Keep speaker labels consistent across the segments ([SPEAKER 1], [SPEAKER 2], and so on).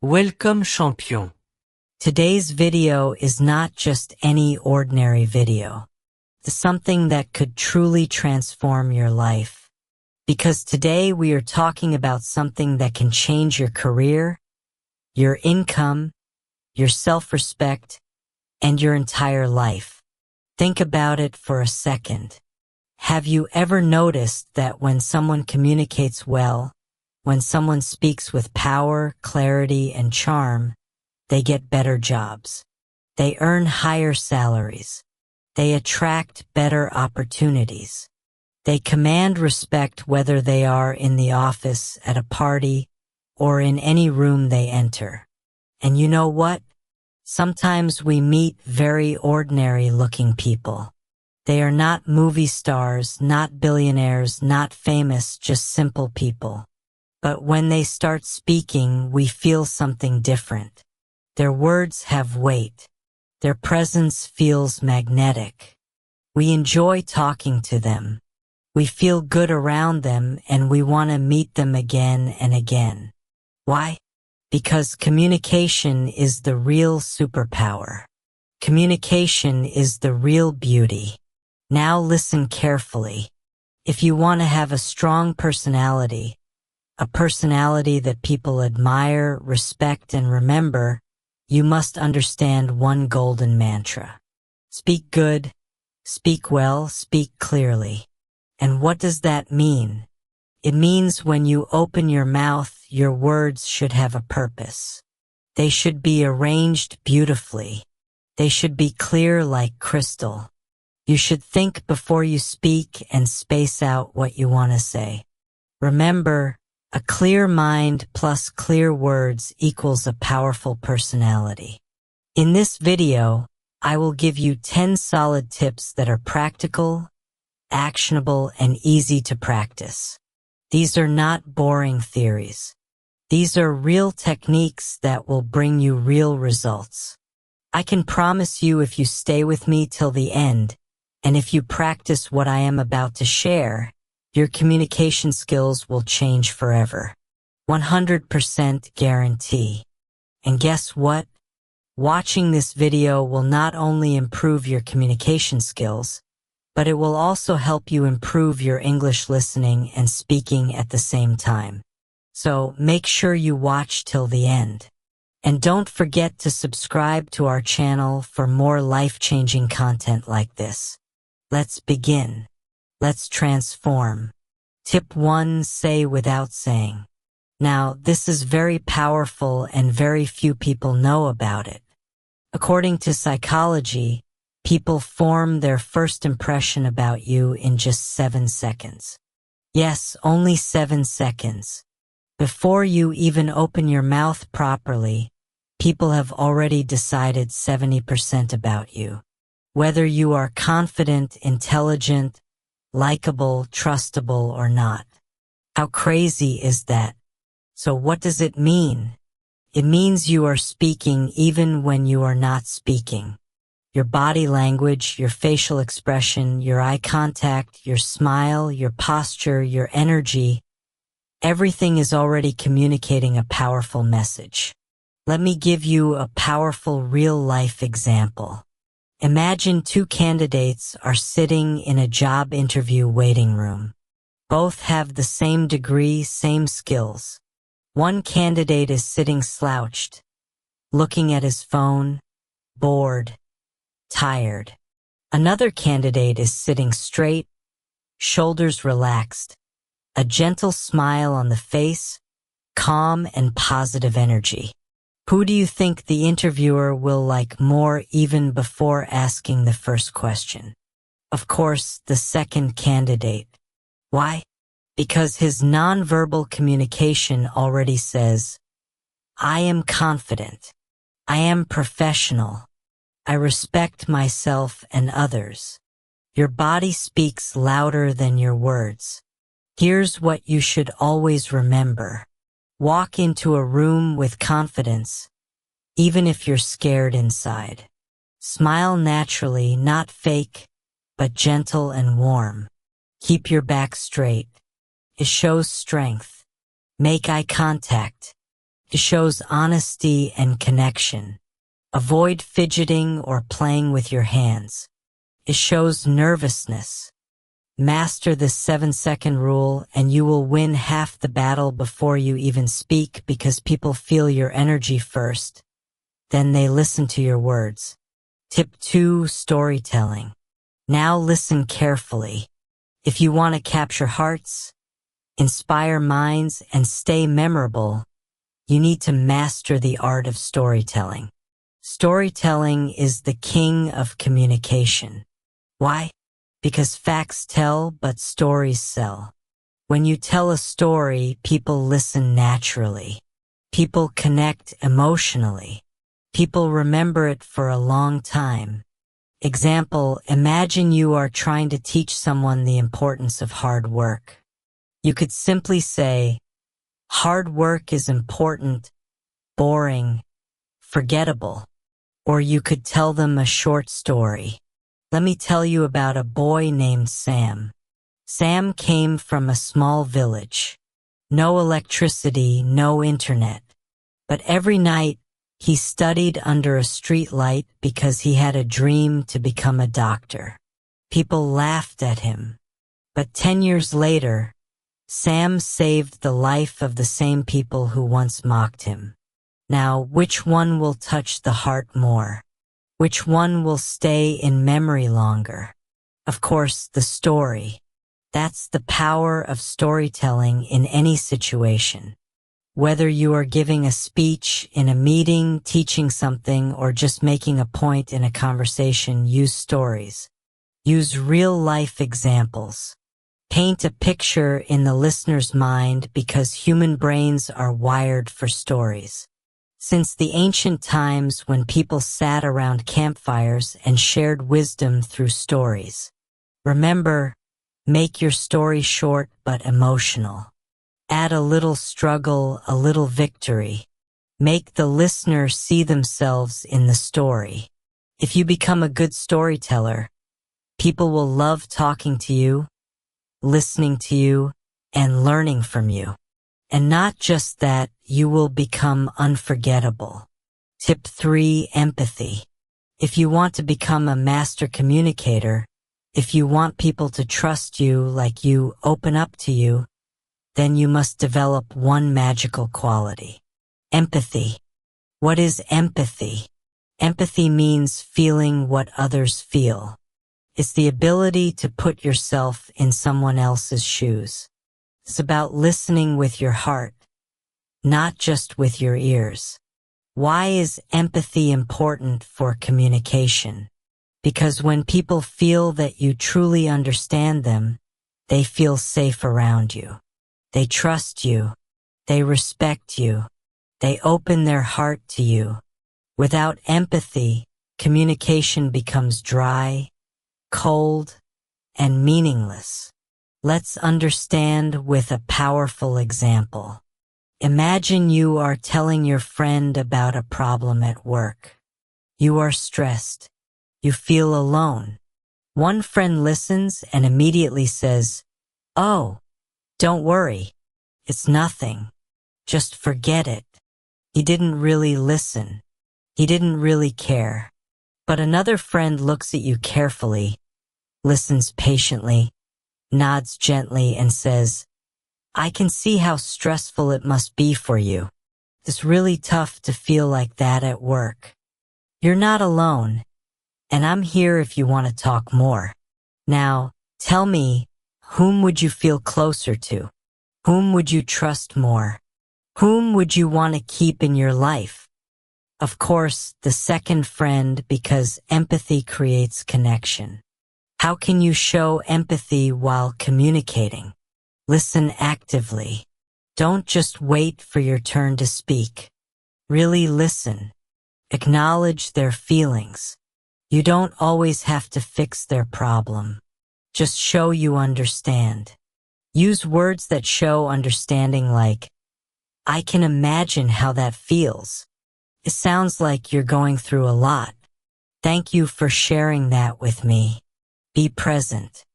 [SPEAKER 1] Welcome, champion.
[SPEAKER 2] Today's video is not just any ordinary video. It's something that could truly transform your life. Because today we are talking about something that can change your career, your income, your self-respect, and your entire life. Think about it for a second. Have you ever noticed that when someone communicates well, when someone speaks with power, clarity, and charm, they get better jobs. They earn higher salaries. They attract better opportunities. They command respect whether they are in the office, at a party, or in any room they enter. And you know what? Sometimes we meet very ordinary-looking people. They are not movie stars, not billionaires, not famous, just simple people. But when they start speaking, we feel something different. Their words have weight. Their presence feels magnetic. We enjoy talking to them. We feel good around them and we want to meet them again and again. Why? Because communication is the real superpower. Communication is the real beauty. Now listen carefully. If you want to have a strong personality, a personality that people admire, respect, and remember, you must understand one golden mantra. Speak good, speak well, speak clearly. And what does that mean? It means when you open your mouth, your words should have a purpose. They should be arranged beautifully. They should be clear like crystal. You should think before you speak and space out what you want to say. Remember, a clear mind plus clear words equals a powerful personality. In this video, I will give you 10 solid tips that are practical, actionable, and easy to practice. These are not boring theories. These are real techniques that will bring you real results. I can promise you if you stay with me till the end, and if you practice what I am about to share, your communication skills will change forever. 100% guarantee. And guess what? Watching this video will not only improve your communication skills, but it will also help you improve your English listening and speaking at the same time. So make sure you watch till the end. And don't forget to subscribe to our channel for more life-changing content like this. Let's begin. Let's transform. Tip 1, say without saying. Now, this is very powerful and very few people know about it. According to psychology, people form their first impression about you in just 7 seconds. Yes, only 7 seconds. Before you even open your mouth properly, people have already decided 70% about you. Whether you are confident, intelligent, likable, trustable, or not. How crazy is that? So what does it mean? It means you are speaking even when you are not speaking. Your body language, your facial expression, your eye contact, your smile, your posture, your energy, everything is already communicating a powerful message. Let me give you a powerful real-life example. Imagine 2 candidates are sitting in a job interview waiting room. Both have the same degree, same skills. One candidate is sitting slouched, looking at his phone, bored, tired. Another candidate is sitting straight, shoulders relaxed, a gentle smile on the face, calm and positive energy. Who do you think the interviewer will like more even before asking the first question? Of course, the second candidate. Why? Because his nonverbal communication already says, I am confident. I am professional. I respect myself and others. Your body speaks louder than your words. Here's what you should always remember. Walk into a room with confidence, even if you're scared inside. Smile naturally, not fake, but gentle and warm. Keep your back straight. It shows strength. Make eye contact. It shows honesty and connection. Avoid fidgeting or playing with your hands. It shows nervousness. Master this 7-second rule and you will win half the battle before you even speak, because people feel your energy first, then they listen to your words. Tip 2, storytelling. Now listen carefully. If you want to capture hearts, inspire minds, and stay memorable, you need to master the art of storytelling. Storytelling is the king of communication. Why? Because facts tell, but stories sell. When you tell a story, people listen naturally. People connect emotionally. People remember it for a long time. Example, imagine you are trying to teach someone the importance of hard work. You could simply say, hard work is important, boring, forgettable. Or you could tell them a short story. Let me tell you about a boy named Sam. Sam came from a small village. No electricity, no internet. But every night, he studied under a street light because he had a dream to become a doctor. People laughed at him. But 10 years later, Sam saved the life of the same people who once mocked him. Now, which one will touch the heart more? Which one will stay in memory longer? Of course, the story. That's the power of storytelling in any situation. Whether you are giving a speech, in a meeting, teaching something, or just making a point in a conversation, use stories. Use real-life examples. Paint a picture in the listener's mind, because human brains are wired for stories. Since the ancient times, when people sat around campfires and shared wisdom through stories. Remember, make your story short but emotional. Add a little struggle, a little victory. Make the listener see themselves in the story. If you become a good storyteller, people will love talking to you, listening to you, and learning from you. And not just that, you will become unforgettable. Tip 3, empathy. If you want to become a master communicator, if you want people to trust you like you, open up to you, then you must develop one magical quality. Empathy. What is empathy? Empathy means feeling what others feel. It's the ability to put yourself in someone else's shoes. It's about listening with your heart, not just with your ears. Why is empathy important for communication? Because when people feel that you truly understand them, they feel safe around you. They trust you. They respect you. They open their heart to you. Without empathy, communication becomes dry, cold, and meaningless. Let's understand with a powerful example. Imagine you are telling your friend about a problem at work. You are stressed. You feel alone. One friend listens and immediately says, "Oh, don't worry. It's nothing. Just forget it." He didn't really listen. He didn't really care. But another friend looks at you carefully, listens patiently, nods gently, and says, "I can see how stressful it must be for you. It's really tough to feel like that at work. You're not alone, and I'm here if you want to talk more. Now, tell me, whom would you feel closer to? Whom would you trust more? Whom would you want to keep in your life?" Of course, the second friend, because empathy creates connection. How can you show empathy while communicating? Listen actively. Don't just wait for your turn to speak. Really listen. Acknowledge their feelings. You don't always have to fix their problem. Just show you understand. Use words that show understanding, like, "I can imagine how that feels. It sounds like you're going through a lot. Thank you for sharing that with me." Be present.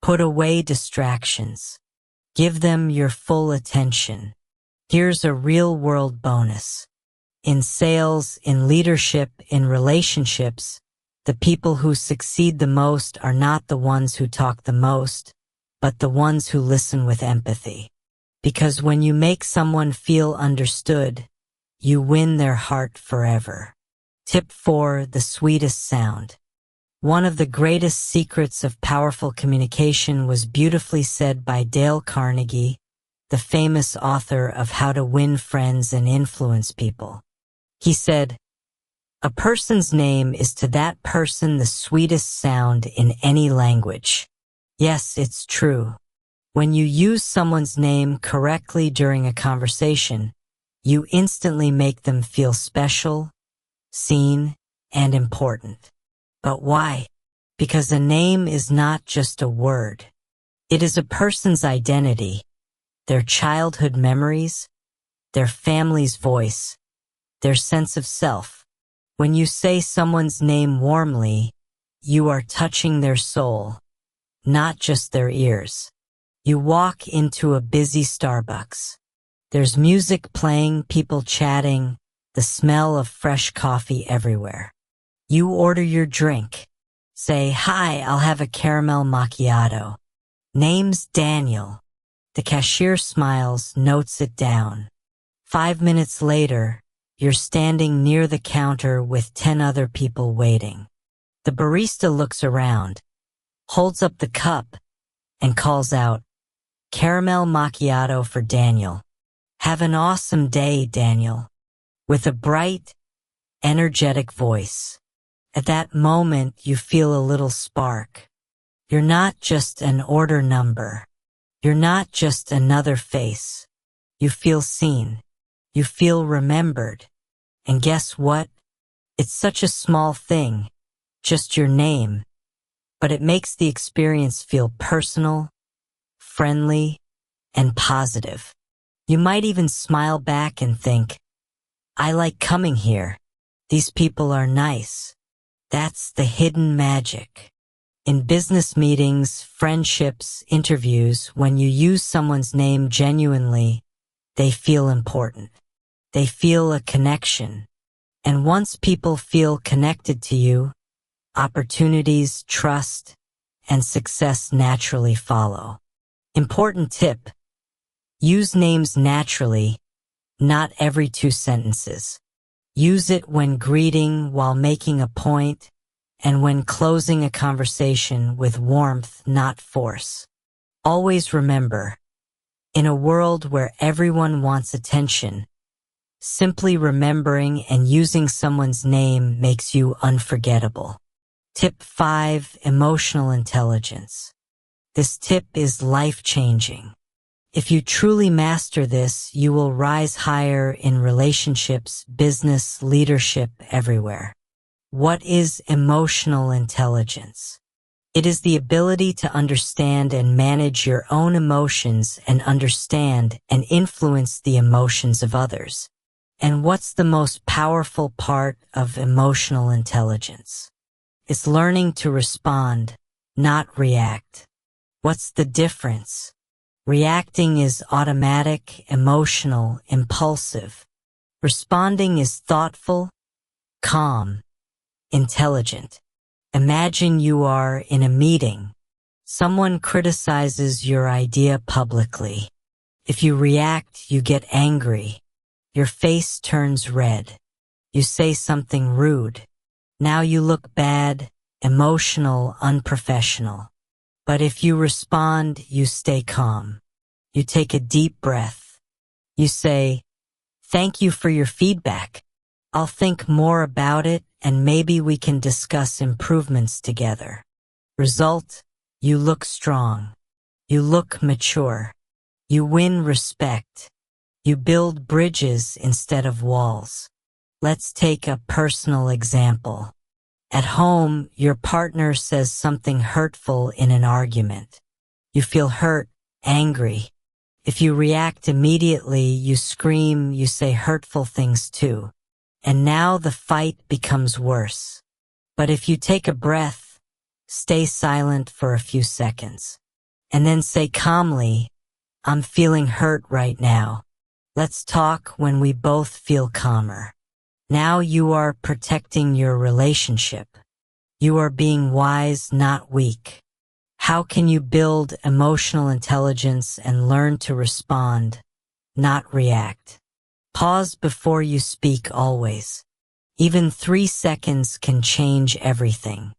[SPEAKER 2] Put away distractions. Give them your full attention. Here's a real-world bonus. In sales, in leadership, in relationships, the people who succeed the most are not the ones who talk the most, but the ones who listen with empathy. Because when you make someone feel understood, you win their heart forever. Tip 4. The sweetest sound. One of the greatest secrets of powerful communication was beautifully said by Dale Carnegie, the famous author of How to Win Friends and Influence People. He said, "A person's name is to that person the sweetest sound in any language." Yes, it's true. When you use someone's name correctly during a conversation, you instantly make them feel special, seen, and important. But why? Because a name is not just a word. It is a person's identity, their childhood memories, their family's voice, their sense of self. When you say someone's name warmly, you are touching their soul, not just their ears. You walk into a busy Starbucks. There's music playing, people chatting, the smell of fresh coffee everywhere. You order your drink. Say, "Hi, I'll have a caramel macchiato." Name's Daniel. The cashier smiles, notes it down. 5 minutes later, you're standing near the counter with 10 other people waiting. The barista looks around, holds up the cup, and calls out, "Caramel macchiato for Daniel." "Have an awesome day, Daniel," with a bright, energetic voice. At that moment, you feel a little spark. You're not just an order number. You're not just another face. You feel seen. You feel remembered. And guess what? It's such a small thing, just your name, but it makes the experience feel personal, friendly, and positive. You might even smile back and think, "I like coming here. These people are nice." That's the hidden magic. In business meetings, friendships, interviews, when you use someone's name genuinely, they feel important. They feel a connection. And once people feel connected to you, opportunities, trust, and success naturally follow. Important tip: use names naturally, not every 2 sentences. Use it when greeting, while making a point, and when closing a conversation with warmth, not force. Always remember, in a world where everyone wants attention, simply remembering and using someone's name makes you unforgettable. Tip 5. Emotional intelligence. This tip is life-changing. If you truly master this, you will rise higher in relationships, business, leadership, everywhere. What is emotional intelligence? It is the ability to understand and manage your own emotions and understand and influence the emotions of others. And what's the most powerful part of emotional intelligence? It's learning to respond, not react. What's the difference? Reacting is automatic, emotional, impulsive. Responding is thoughtful, calm, intelligent. Imagine you are in a meeting. Someone criticizes your idea publicly. If you react, you get angry. Your face turns red. You say something rude. Now you look bad, emotional, unprofessional. But if you respond, you stay calm. You take a deep breath. You say, "Thank you for your feedback. I'll think more about it and maybe we can discuss improvements together." Result: you look strong. You look mature. You win respect. You build bridges instead of walls. Let's take a personal example. At home, your partner says something hurtful in an argument. You feel hurt, angry. If you react immediately, you scream, you say hurtful things too. And now the fight becomes worse. But if you take a breath, stay silent for a few seconds, and then say calmly, "I'm feeling hurt right now. Let's talk when we both feel calmer. Now you are protecting your relationship. You are being wise, not weak. How can you build emotional intelligence and learn to respond, not react? Pause before you speak always. Even 3 seconds can change everything.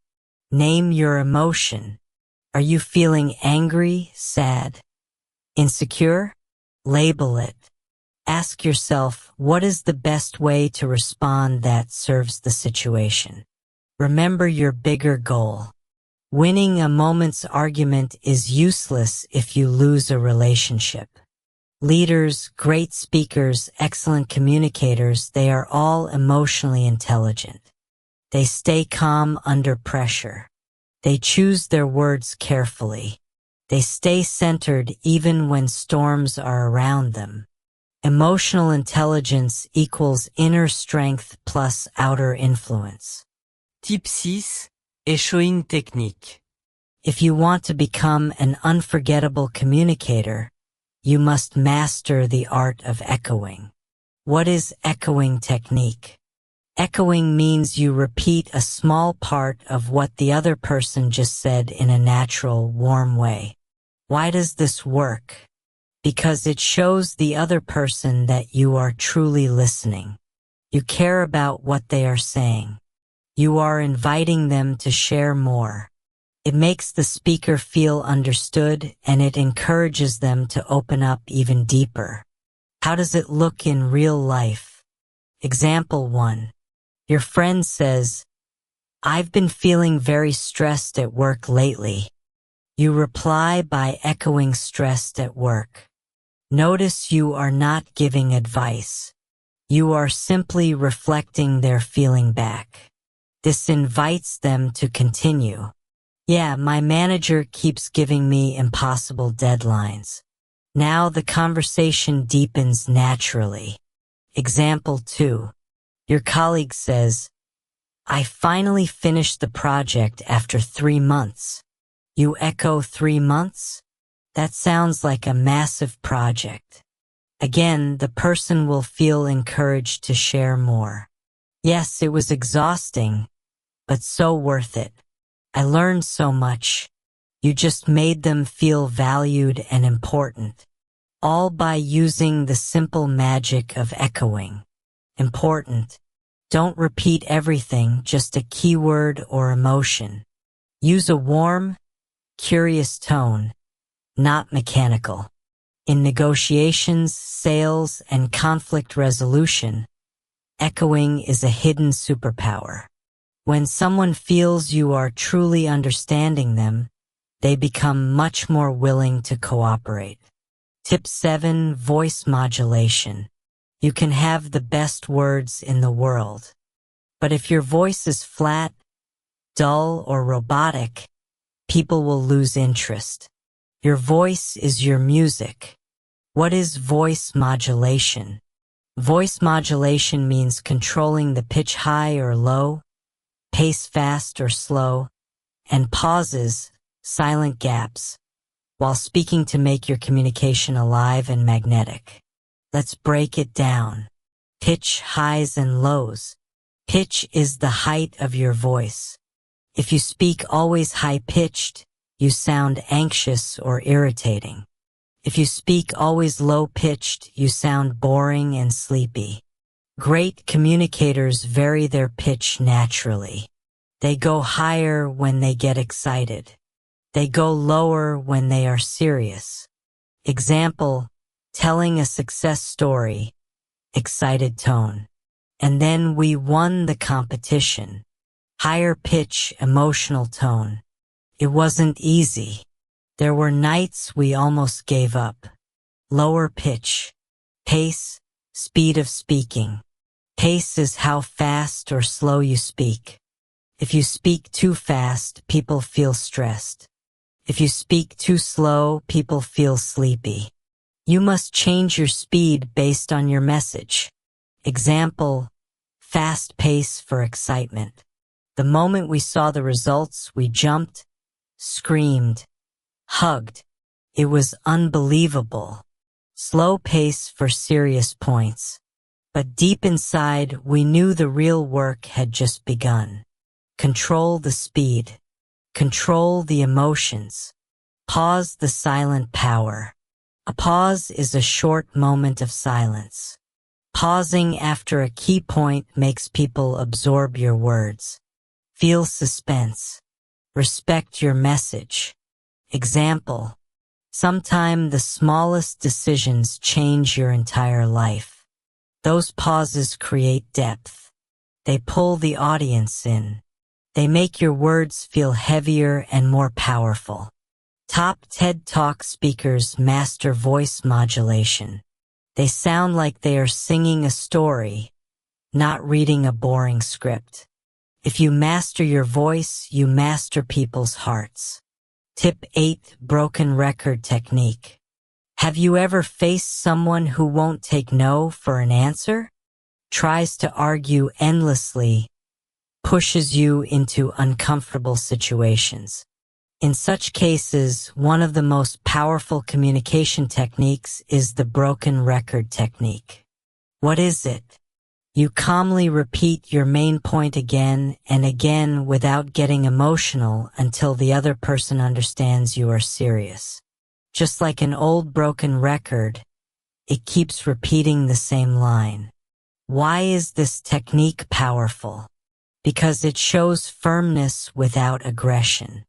[SPEAKER 2] Name your emotion. Are you feeling angry, sad, insecure? Label it. Ask yourself, what is the best way to respond that serves the situation? Remember your bigger goal. Winning a moment's argument is useless if you lose a relationship. Leaders, great speakers, excellent communicators, they are all emotionally intelligent. They stay calm under pressure. They choose their words carefully. They stay centered even when storms are around them. Emotional intelligence equals inner strength plus outer influence.
[SPEAKER 1] Type 6. Echoing technique.
[SPEAKER 2] If you want to become an unforgettable communicator, you must master the art of echoing. What is echoing technique? Echoing means you repeat a small part of what the other person just said in a natural, warm way. Why does this work? Because it shows the other person that you are truly listening. You care about what they are saying. You are inviting them to share more. It makes the speaker feel understood and it encourages them to open up even deeper. How does it look in real life? Example 1. Your friend says, "I've been feeling very stressed at work lately." You reply by echoing stressed at work. Notice you are not giving advice. You are simply reflecting their feeling back. This invites them to continue. "Yeah, my manager keeps giving me impossible deadlines." Now the conversation deepens naturally. Example 2. Your colleague says, "I finally finished the project after 3 months." You echo 3 months? That sounds like a massive project. Again, the person will feel encouraged to share more. "Yes, it was exhausting, but so worth it. I learned so much." You just made them feel valued and important, all by using the simple magic of echoing. Important. Don't repeat everything, just a keyword or emotion. Use a warm, curious tone, not mechanical. In negotiations, sales, and conflict resolution, echoing is a hidden superpower. When someone feels you are truly understanding them, they become much more willing to cooperate. Tip 7. Voice modulation. You can have the best words in the world, but if your voice is flat, dull, or robotic, people will lose interest. Your voice is your music. What is voice modulation? Voice modulation means controlling the pitch high or low, pace fast or slow, and pauses, silent gaps, while speaking to make your communication alive and magnetic. Let's break it down. Pitch, highs and lows. Pitch is the height of your voice. If you speak always high-pitched, you sound anxious or irritating. If you speak always low-pitched, you sound boring and sleepy. Great communicators vary their pitch naturally. They go higher when they get excited. They go lower when they are serious. Example, telling a success story, excited tone. "And then we won the competition." Higher pitch, emotional tone. "It wasn't easy. There were nights we almost gave up." Lower pitch. Pace, speed of speaking. Pace is how fast or slow you speak. If you speak too fast, people feel stressed. If you speak too slow, people feel sleepy. You must change your speed based on your message. Example, fast pace for excitement. The moment we saw the results, we jumped, screamed, hugged. It was unbelievable. Slow pace for serious points. But deep inside, we knew the real work had just begun. Control the speed. Control the emotions. Pause the silent power. A pause is a short moment of silence. Pausing after a key point makes people absorb your words. Feel suspense. Respect your message. Example. Sometime the smallest decisions change your entire life. Those pauses create depth. They pull the audience in. They make your words feel heavier and more powerful. Top TED Talk speakers master voice modulation. They sound like they are singing a story, not reading a boring script. If you master your voice, you master people's hearts. Tip 8. Broken record technique. Have you ever faced someone who won't take no for an answer? Tries to argue endlessly, pushes you into uncomfortable situations. In such cases, one of the most powerful communication techniques is the broken record technique. What is it? You calmly repeat your main point again and again without getting emotional until the other person understands you are serious. Just like an old broken record, it keeps repeating the same line. Why is this technique powerful? Because it shows firmness without aggression.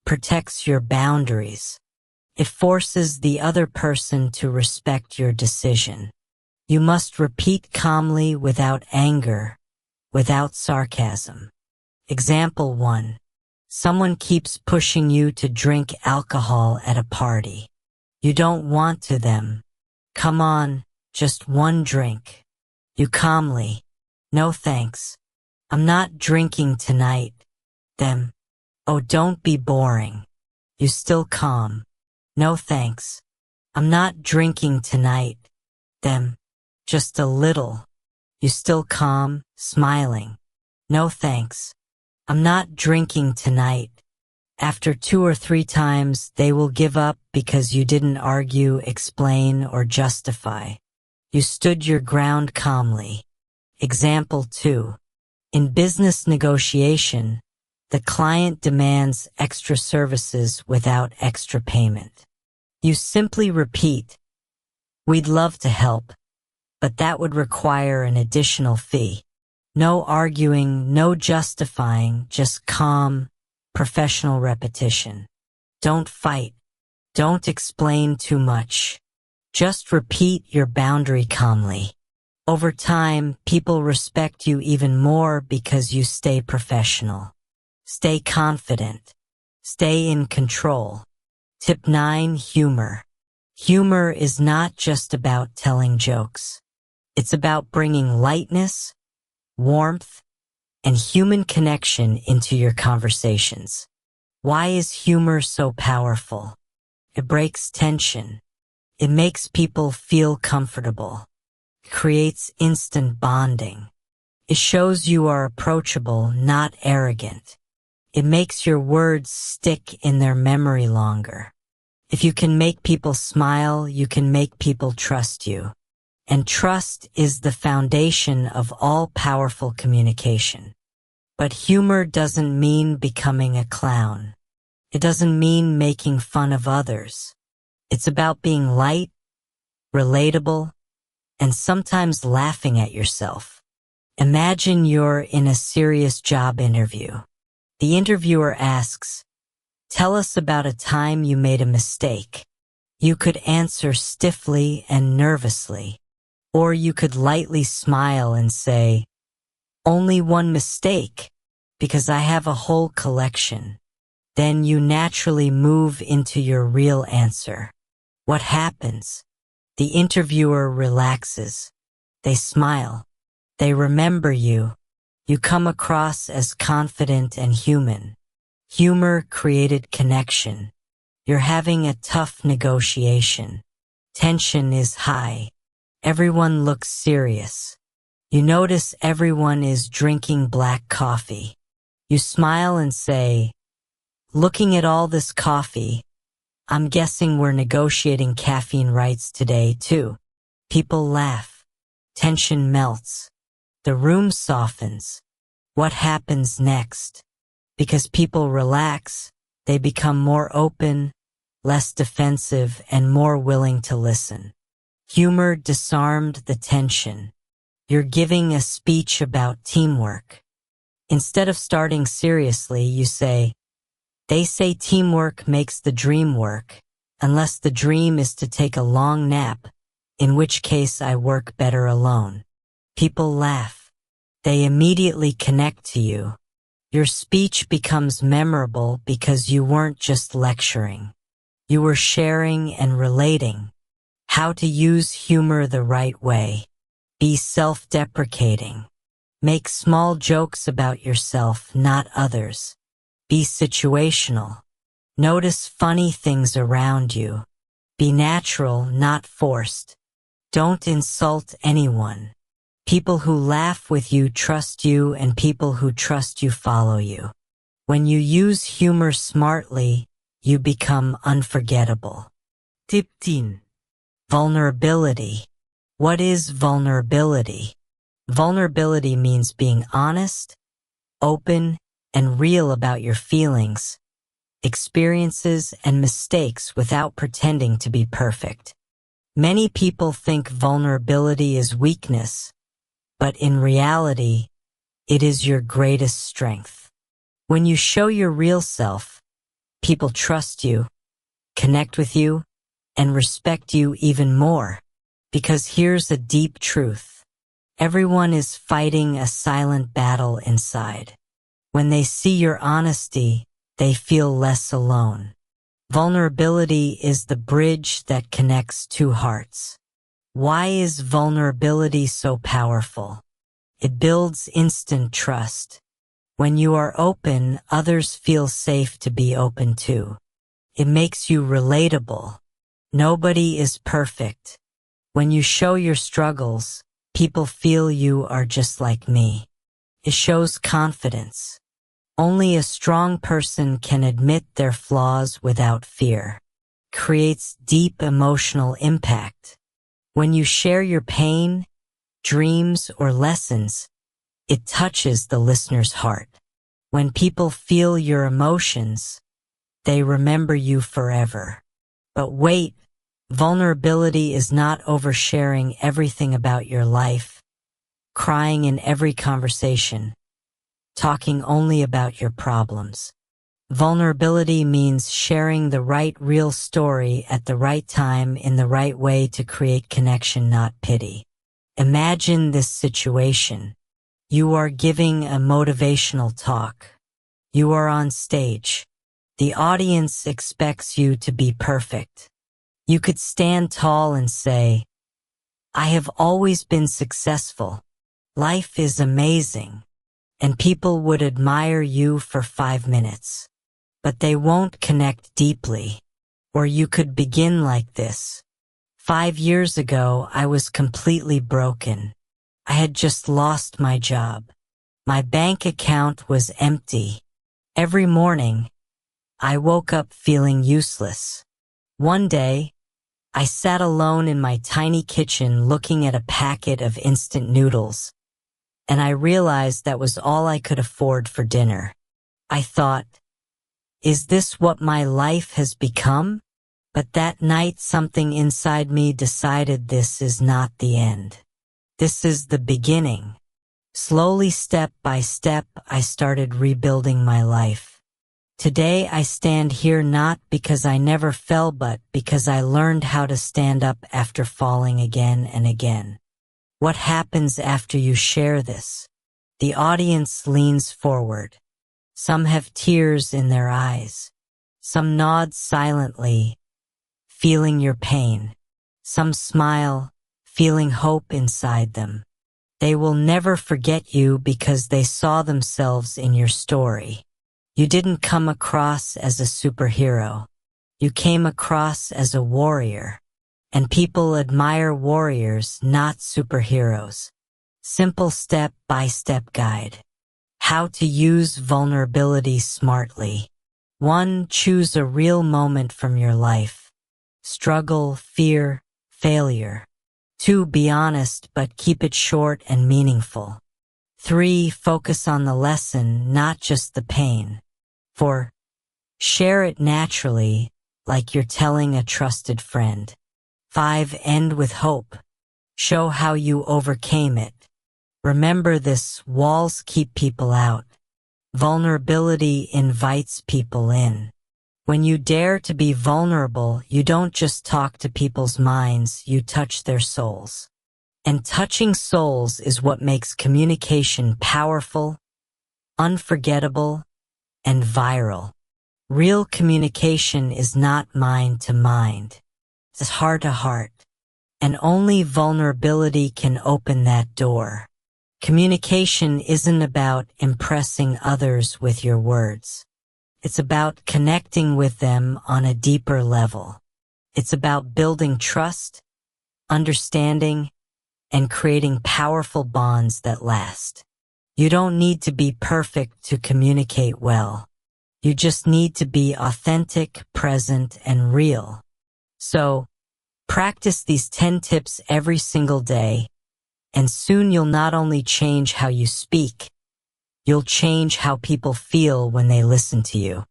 [SPEAKER 2] Protects your boundaries. It forces the other person to respect your decision. You must repeat calmly without anger, without sarcasm. Example 1. Someone keeps pushing you to drink alcohol at a party. You don't want to them. Come on, just one drink. You calmly. No thanks. I'm not drinking tonight. Them. Oh, don't be boring. You still calm. No thanks. I'm not drinking tonight. Them. Just a little. You still calm, smiling. No thanks. I'm not drinking tonight. After 2 or 3 times, they will give up because you didn't argue, explain, or justify. You stood your ground calmly. Example 2. In business negotiation, the client demands extra services without extra payment. You simply repeat, "We'd love to help, but that would require an additional fee." No arguing, no justifying, just calm, professional repetition. Don't fight. Don't explain too much. Just repeat your boundary calmly. Over time, people respect you even more because you stay professional. Stay confident. Stay in control. Tip 9. Humor. Humor is not just about telling jokes. It's about bringing lightness, warmth, and human connection into your conversations. Why is humor so powerful? It breaks tension. It makes people feel comfortable. It creates instant bonding. It shows you are approachable, not arrogant. It makes your words stick in their memory longer. If you can make people smile, you can make people trust you. And trust is the foundation of all powerful communication. But humor doesn't mean becoming a clown. It doesn't mean making fun of others. It's about being light, relatable, and sometimes laughing at yourself. Imagine you're in a serious job interview. The interviewer asks, "Tell us about a time you made a mistake." You could answer stiffly and nervously, or you could lightly smile and say, "Only one mistake, because I have a whole collection." Then you naturally move into your real answer. What happens? The interviewer relaxes. They smile. They remember you. You come across as confident and human. Humor created connection. You're having a tough negotiation. Tension is high. Everyone looks serious. You notice everyone is drinking black coffee. You smile and say, "Looking at all this coffee, I'm guessing we're negotiating caffeine rights today, too. People laugh. Tension melts. The room softens. What happens next? Because people relax, they become more open, less defensive, and more willing to listen. Humor disarmed the tension. You're giving a speech about teamwork. Instead of starting seriously, you say, "They say teamwork makes the dream work, unless the dream is to take a long nap, in which case I work better alone." People laugh. They immediately connect to you. Your speech becomes memorable because you weren't just lecturing. You were sharing and relating. How to use humor the right way. Be self-deprecating. Make small jokes about yourself, not others. Be situational. Notice funny things around you. Be natural, not forced. Don't insult anyone. People who laugh with you trust you, and people who trust you follow you. When you use humor smartly, you become unforgettable. Tip 10. Vulnerability. What is vulnerability? Vulnerability means being honest, open, and real about your feelings, experiences, and mistakes without pretending to be perfect. Many people think vulnerability is weakness, but in reality, it is your greatest strength. When you show your real self, people trust you, connect with you, and respect you even more. Because here's a deep truth. Everyone is fighting a silent battle inside. When they see your honesty, they feel less alone. Vulnerability is the bridge that connects two hearts. Why is vulnerability so powerful? It builds instant trust. When you are open, others feel safe to be open too. It makes you relatable. Nobody is perfect. When you show your struggles, people feel you are just like me. It shows confidence. Only a strong person can admit their flaws without fear. Creates deep emotional impact. When you share your pain, dreams, or lessons, it touches the listener's heart. When people feel your emotions, they remember you forever. But wait, vulnerability is not oversharing everything about your life, crying in every conversation, talking only about your problems. Vulnerability means sharing the right real story at the right time in the right way to create connection, not pity. Imagine this situation. You are giving a motivational talk. You are on stage. The audience expects you to be perfect. You could stand tall and say, "I have always been successful. Life is amazing." And people would admire you for 5 minutes. But they won't connect deeply. Or you could begin like this. 5 years ago, I was completely broken. I had just lost my job. My bank account was empty. Every morning, I woke up feeling useless. One day, I sat alone in my tiny kitchen looking at a packet of instant noodles, and I realized that was all I could afford for dinner. I thought, is this what my life has become? But that night something inside me decided this is not the end. This is the beginning. Slowly, step by step, I started rebuilding my life. Today I stand here not because I never fell, but because I learned how to stand up after falling again and again. What happens after you share this? The audience leans forward. Some have tears in their eyes. Some nod silently, feeling your pain. Some smile, feeling hope inside them. They will never forget you because they saw themselves in your story. You didn't come across as a superhero. You came across as a warrior. And people admire warriors, not superheroes. Simple step-by-step guide. How to use vulnerability smartly. 1. Choose a real moment from your life. Struggle, fear, failure. 2. Be honest, but keep it short and meaningful. 3. Focus on the lesson, not just the pain. 4. Share it naturally, like you're telling a trusted friend. 5. End with hope. Show how you overcame it. Remember this: walls keep people out. Vulnerability invites people in. When you dare to be vulnerable, you don't just talk to people's minds, you touch their souls. And touching souls is what makes communication powerful, unforgettable, and viral. Real communication is not mind to mind. It's heart to heart. And only vulnerability can open that door. Communication isn't about impressing others with your words. It's about connecting with them on a deeper level. It's about building trust, understanding, and creating powerful bonds that last. You don't need to be perfect to communicate well. You just need to be authentic, present, and real. So, practice these 10 tips every single day, and soon you'll not only change how you speak, you'll change how people feel when they listen to you.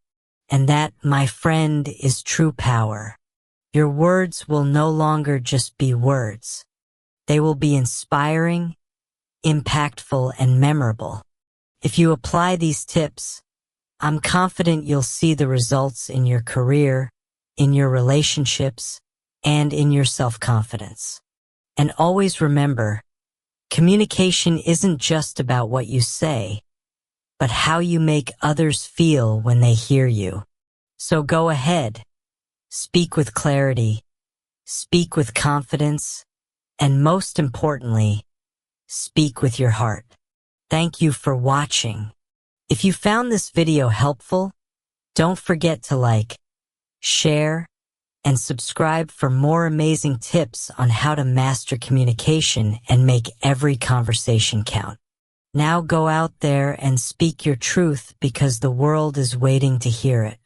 [SPEAKER 2] And that, my friend, is true power. Your words will no longer just be words. They will be inspiring, impactful, and memorable. If you apply these tips, I'm confident you'll see the results in your career, in your relationships, and in your self-confidence. And always remember, communication isn't just about what you say, but how you make others feel when they hear you. So go ahead, speak with clarity, speak with confidence, and most importantly, speak with your heart. Thank you for watching. If you found this video helpful, don't forget to like, share, and subscribe for more amazing tips on how to master communication and make every conversation count. Now go out there and speak your truth because the world is waiting to hear it.